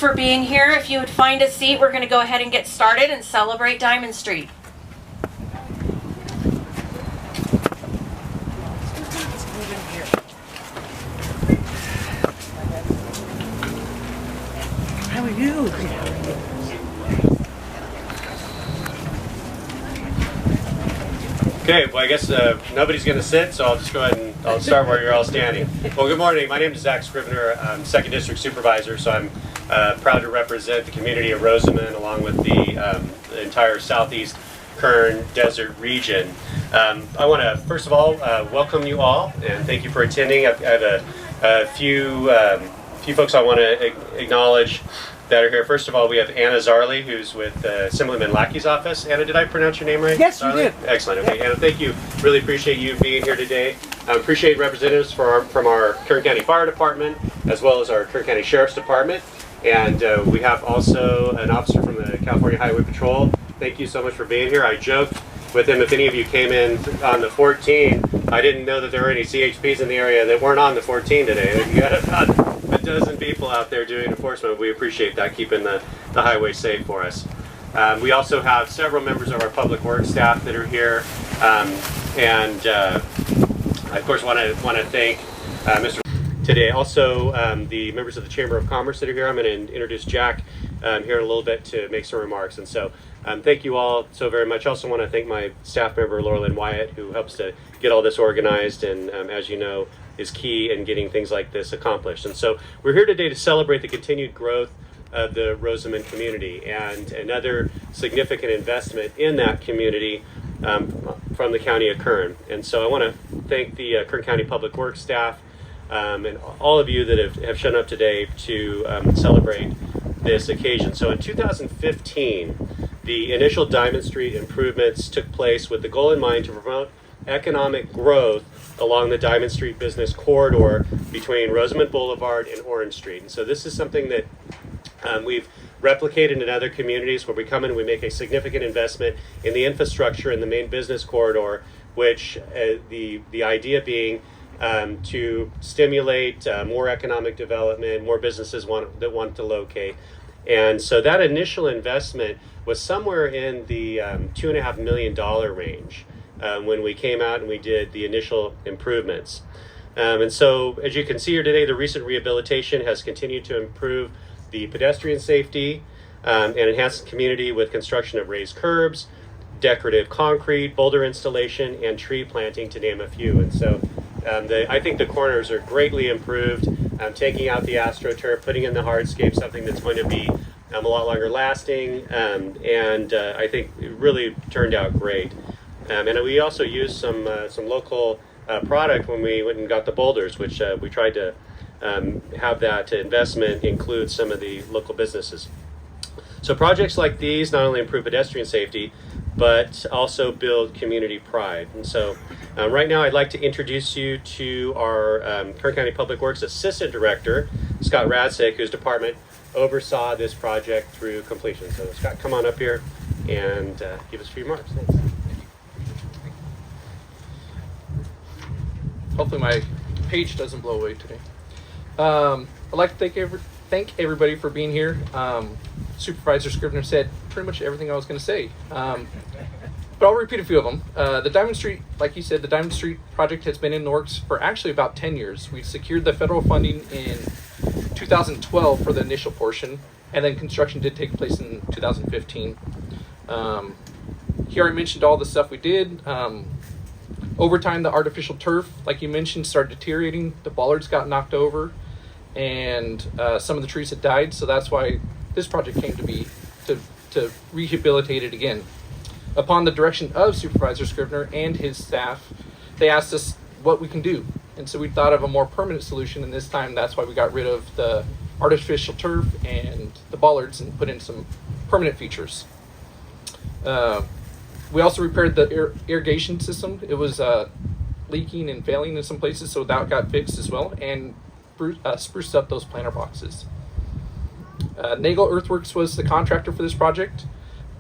for being here. If you would find a seat, we're going to go ahead and get started and celebrate Diamond Street. How are you? Okay, well, I guess nobody's going to sit, so I'll just go ahead and I'll start where you're all standing. Well, good morning. My name is Zach Scrivener. I'm 2nd District Supervisor, so I'm proud to represent the community of Rosamond along with the entire Southeast Kern Desert region. I want to, first of all, welcome you all and thank you for attending. I have a few folks I want to acknowledge that are here. First of all, we have Anna Zarley, who's with Assemblyman Lackey's office. Anna, did I pronounce your name right? Yes, Zarley? you did. Excellent. Okay, Anna, thank you. Really appreciate you being here today. I appreciate representatives from our Kern County Fire Department, as well as our Kern County Sheriff's Department. And we have also an officer from the California Highway Patrol. Thank you so much for being here. I joked with him, if any of you came in on the 14, I didn't know that there were any CHPs in the area that weren't on the 14 today. You got about a dozen people out there doing enforcement. We appreciate that, keeping the highway safe for us. We also have several members of our public works staff that are here. I, of course, want to thank Mr. today. Also, the members of the Chamber of Commerce that are here. I'm going to introduce Jack here in a little bit to make some remarks. And so thank you all so very much. I also want to thank my staff member, Laura Lynn Wyatt, who helps to get all this organized and, as you know, is key in getting things like this accomplished. And so we're here today to celebrate the continued growth of the Rosamond community and another significant investment in that community from the County of Kern. And so I want to thank the Kern County Public Works staff and all of you that have shown up today to celebrate this occasion. So in 2015, the initial Diamond Street improvements took place with the goal in mind to promote economic growth along the Diamond Street business corridor between Rosamond Boulevard and Orange Street. And so this is something that we've replicated in other communities where we come in and we make a significant investment in the infrastructure in the main business corridor, which the idea being to stimulate more economic development, more businesses that want to locate. And so that initial investment was somewhere in the $2.5 million range when we came out and we did the initial improvements. And so as you can see here today, the recent rehabilitation has continued to improve the pedestrian safety and enhance the community with construction of raised curbs, decorative concrete, boulder installation, and tree planting, to name a few. And so I think the corners are greatly improved, taking out the AstroTurf, putting in the hardscape, something that's going to be a lot longer lasting, and I think it really turned out great. And we also used some local product when we went and got the boulders, which we tried to have that investment include some of the local businesses. So projects like these not only improve pedestrian safety, but also build community pride. And so right now I'd like to introduce you to our Kern County Public Works Assistant Director, Scott Radsick, whose department oversaw this project through completion. So Scott, come on up here and give us a few remarks. Thanks. Hopefully my page doesn't blow away today. I'd like to thank everybody for being here. Supervisor Scrivener said pretty much everything I was going to say, but I'll repeat a few of them. The Diamond Street, like you said, the Diamond Street project has been in the works for actually about 10 years. We secured the federal funding in 2012 for the initial portion, and then construction did take place in 2015. Here I mentioned all the stuff we did. Over time, the artificial turf, like you mentioned, started deteriorating. The bollards got knocked over, and some of the trees had died. So that's why this project came to be, to rehabilitate it again. Upon the direction of Supervisor Scrivener and his staff, they asked us what we can do. And so we thought of a more permanent solution, and this time that's why we got rid of the artificial turf and the bollards and put in some permanent features. We also repaired the irrigation system. It was leaking and failing in some places, so that got fixed as well, and spruced up those planter boxes. Nagel Earthworks was the contractor for this project,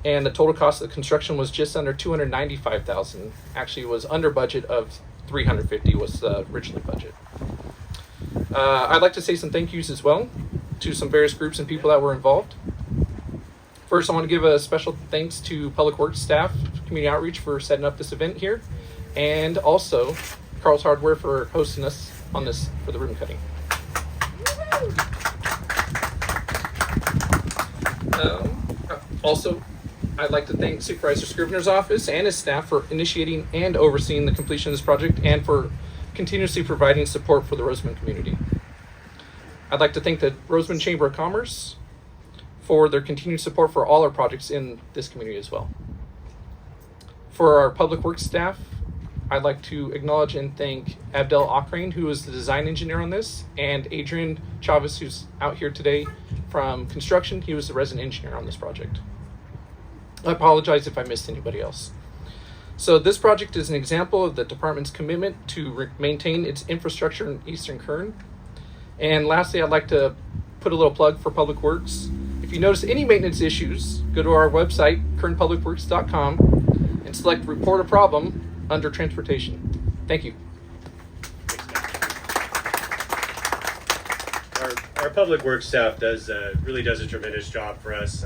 and the total cost of the construction was just under $295,000. Actually, it was under budget of $350 was the original budget. I'd like to say some thank yous as well. to some various groups and people that were involved. First, I want to give a special thanks to Public Works staff, Community Outreach for setting up this event here, and also Carl's Hardware for hosting us on this for the ribbon cutting. Also, I'd like to thank Supervisor Scrivener's office and his staff for initiating and overseeing the completion of this project and for continuously providing support for the Roseman community. I'd like to thank the Roseman Chamber of Commerce for their continued support for all our projects in this community as well. For our Public Works staff, I'd like to acknowledge and thank Abdel Akrain, who is the design engineer on this, and Adrian Chavez, who's out here today from construction. He was the resident engineer on this project. I apologize if I missed anybody else. So this project is an example of the department's commitment to maintain its infrastructure in Eastern Kern. And lastly, I'd like to put a little plug for Public Works. If you notice any maintenance issues, go to our website, kernpublicworks.com, and select Report a Problem under Transportation. Thank you. Our Public Works staff really does a tremendous job for us.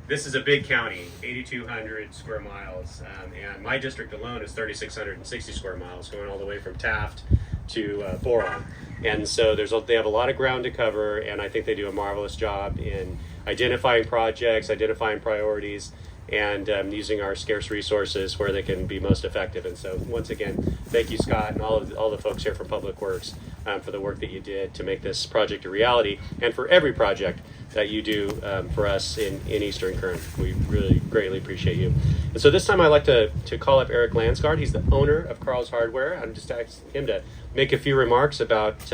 This is a big county, 8,200 square miles, and my district alone is 3,660 square miles, going all the way from Taft to Boron. And so they have a lot of ground to cover, and I think they do a marvelous job in identifying projects, identifying priorities, and using our scarce resources where they can be most effective. And so once again, thank you, Scott, and all the folks here from Public Works for the work that you did to make this project a reality, and for every project that you do for us in Eastern Kern. We really greatly appreciate you. And so this time I'd like to call up Eric Lansgaard. He's the owner of Carl's Hardware. I'm just asking him to make a few remarks about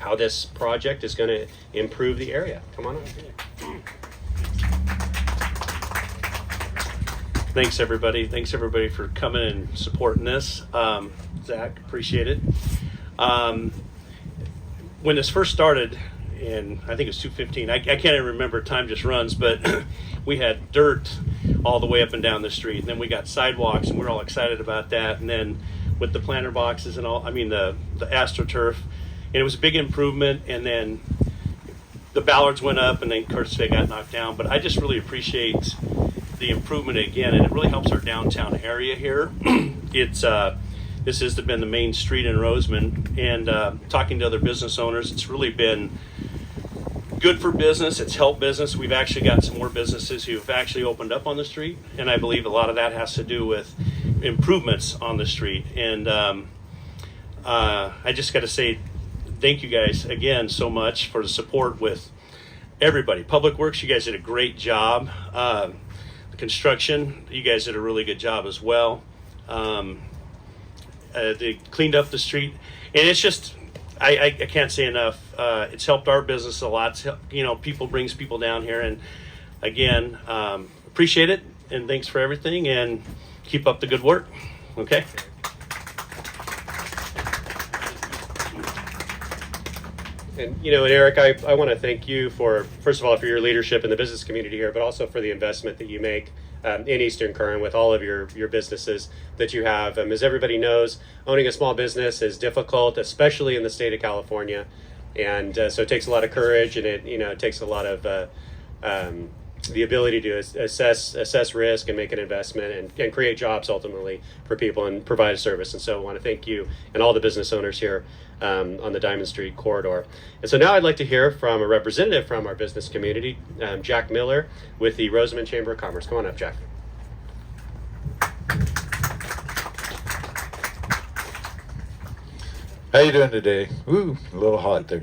how this project is going to improve the area. Come on up. Thanks everybody for coming and supporting this. Zach, appreciate it. When this first started, and I think it was 2015, I can't even remember, time just runs, but we had dirt all the way up and down the street, and then we got sidewalks, and we're all excited about that. And then with the planter boxes and all, the AstroTurf, and it was a big improvement. And then the ballards went up, and then Curtis Bay got knocked down. But I just really appreciate the improvement again, and it really helps our downtown area here. This has been the main street in Roseman, and talking to other business owners, it's really been good for business. It's helped business. We've actually got some more businesses who've actually opened up on the street, and I believe a lot of that has to do with improvements on the street. And I just got to say thank you guys again so much for the support with everybody. Public Works, you guys did a great job. Construction, you guys did a really good job as well. They cleaned up the street, and it's just I can't say enough. It's helped our business a lot. People brings people down here, and again, appreciate it, and thanks for everything, and keep up the good work. Okay. And Eric, I want to thank you for, first of all, for your leadership in the business community here, but also for the investment that you make in Eastern Kern with all of your businesses that you have. As everybody knows, owning a small business is difficult, especially in the state of California, and so it takes a lot of courage, and it takes a lot of the ability to assess risk and make an investment and create jobs ultimately for people and provide a service. And so I want to thank you and all the business owners here on the Diamond Street corridor. And so now I'd like to hear from a representative from our business community, Jack Miller with the Roseman Chamber of Commerce. Come on up, Jack. How you doing today? Ooh, a little hot there.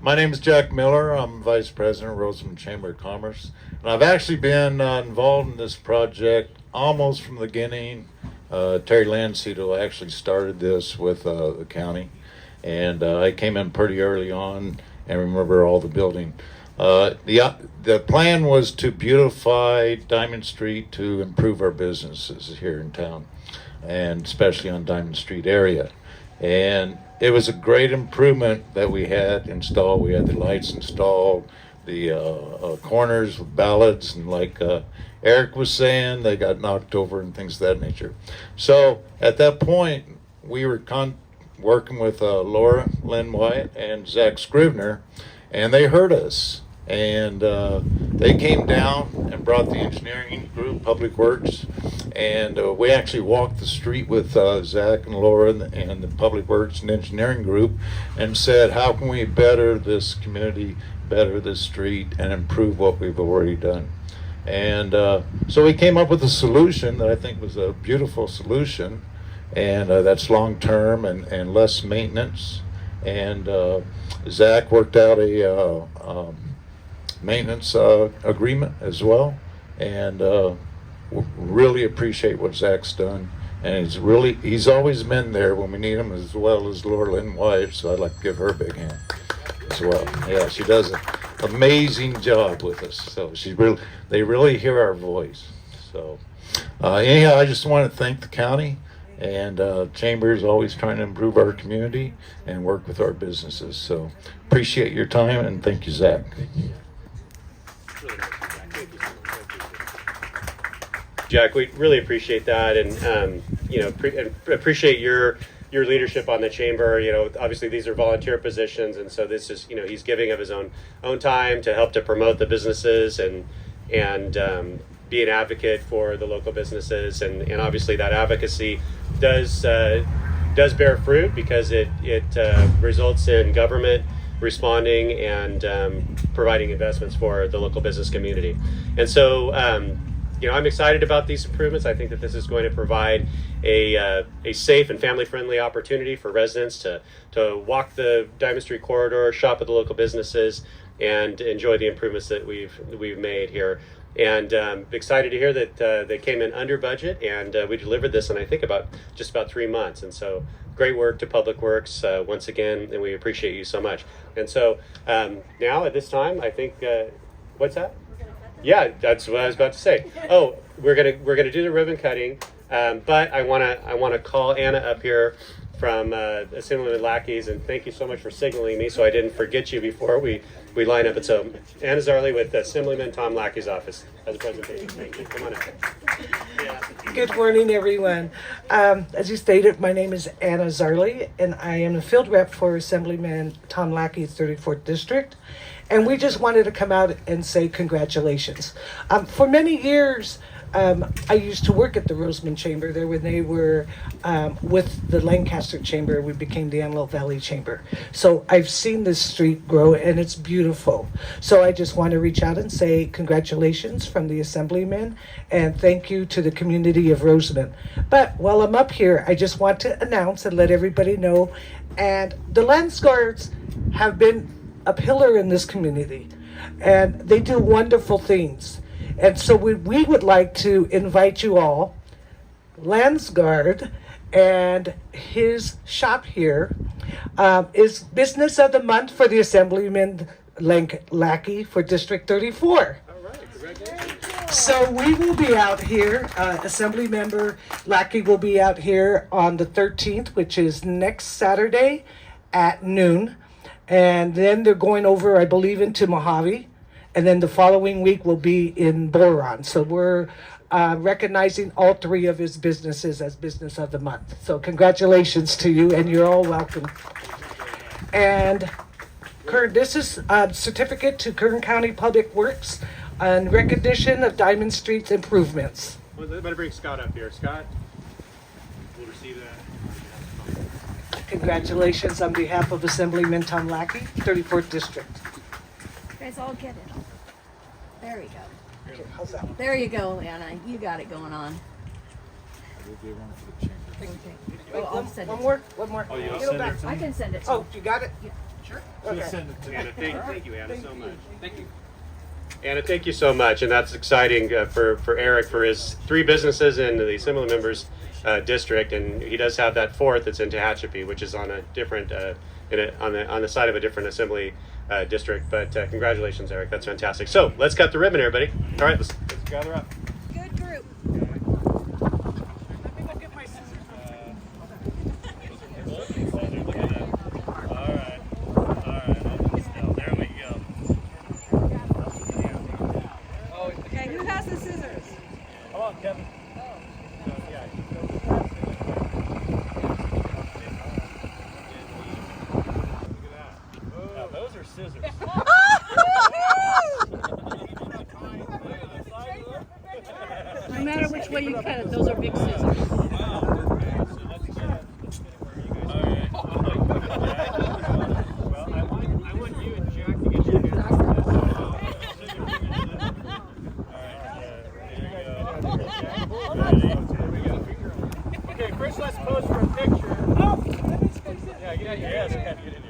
My name is Jack Miller. I'm Vice President of Roseman Chamber of Commerce. And I've actually been involved in this project almost from the beginning. Terry Landseedle actually started this with the county. And I came in pretty early on and remember all the building. The plan was to beautify Diamond Street to improve our businesses here in town, and especially on Diamond Street area. And it was a great improvement that we had installed. We had the lights installed, the corners with ballads, and like Eric was saying, they got knocked over and things of that nature. So at that point, we were working with Laura Lynn White and Zach Scrivener, and they heard us. And they came down and brought the engineering group, Public Works, and we actually walked the street with Zach and Laura and the Public Works and engineering group and said, how can we better this community, better this street, and improve what we've already done? And so we came up with a solution that I think was a beautiful solution, and that's long-term and less maintenance. And Zach worked out a maintenance agreement as well, and really appreciate what Zach's done. And he's always been there when we need him, as well as Laura Lynn White, so I'd like to give her a big hand as well. Yeah, she does an amazing job with us, so they really hear our voice. So anyhow, I just want to thank the county, and Chamber is always trying to improve our community and work with our businesses. So appreciate your time, and thank you, Zach. Jack, we really appreciate that, and appreciate your leadership on the chamber. Obviously these are volunteer positions, and so this is he's giving of his own time to help to promote the businesses and be an advocate for the local businesses, and obviously that advocacy does bear fruit because it results in government responding and providing investments for the local business community. And so I'm excited about these improvements. I think that this is going to provide a safe and family-friendly opportunity for residents to walk the Diamond Street corridor, shop at the local businesses, and enjoy the improvements that we've made here. And excited to hear that they came in under budget, and we delivered this in I think just about 3 months. And so great work to Public Works once again, and we appreciate you so much. And so now at this time, I think what's that? Yeah, that's what I was about to say. Oh, we're gonna do the ribbon cutting, but I wanna call Anna up here from Assemblyman Lackey's, and thank you so much for signaling me so I didn't forget you before we line up. And so Anna Zarley with Assemblyman Tom Lackey's office as a presentation. Thank you. Come on up. Good morning, everyone. As you stated, my name is Anna Zarley, and I am the field rep for Assemblyman Tom Lackey's 34th District. And we just wanted to come out and say congratulations. For many years, I used to work at the Roseman Chamber there when they were with the Lancaster Chamber. We became the Antelope Valley Chamber. So I've seen this street grow, and it's beautiful. So I just want to reach out and say congratulations from the Assemblyman, and thank you to the community of Roseman. But while I'm up here, I just want to announce and let everybody know, and the Lands Guards have been a pillar in this community, and they do wonderful things. And so we would like to invite you all, Lands Guard and his shop here is Business of the Month for the Assemblyman Lackey for District 34. All right, congratulations. So we will be out here, Assemblymember Lackey will be out here on the 13th, which is next Saturday at noon. And then they're going over, I believe, into Mojave. And then the following week will be in Boron. So we're recognizing all three of his businesses as Business of the Month. So congratulations to you, and you're all welcome. And this is a certificate to Kern County Public Works on recognition of Diamond Street's improvements. Well, I'm going to bring Scott up here. Scott, we'll receive that. Congratulations on behalf of Assemblyman Tom Lackey, 34th District. You guys all get it. There we go. Okay, how's that? There you go, Anna. You got it going on. Okay. Oh, I'll send One it. more. Oh, you'll Go send back. it to I can send it. Oh, you got it? Sure. Okay. Anna, thank you, Anna, so much. Thank you. Anna, thank you so much, and that's exciting for Eric for his 3 businesses in the Assembly Members district, and he does have that 4th that's in Tehachapi, which is on a different on the side of a different assembly district. But congratulations, Eric, that's fantastic. So let's cut the ribbon, everybody. All right, let's gather up. Good group. There we go. Okay, who has the scissors? Come on, Kevin. Now, those are scissors. way you cut it. Those are big scissors. Okay, first let's pose for a picture. Oh! Yeah, yes,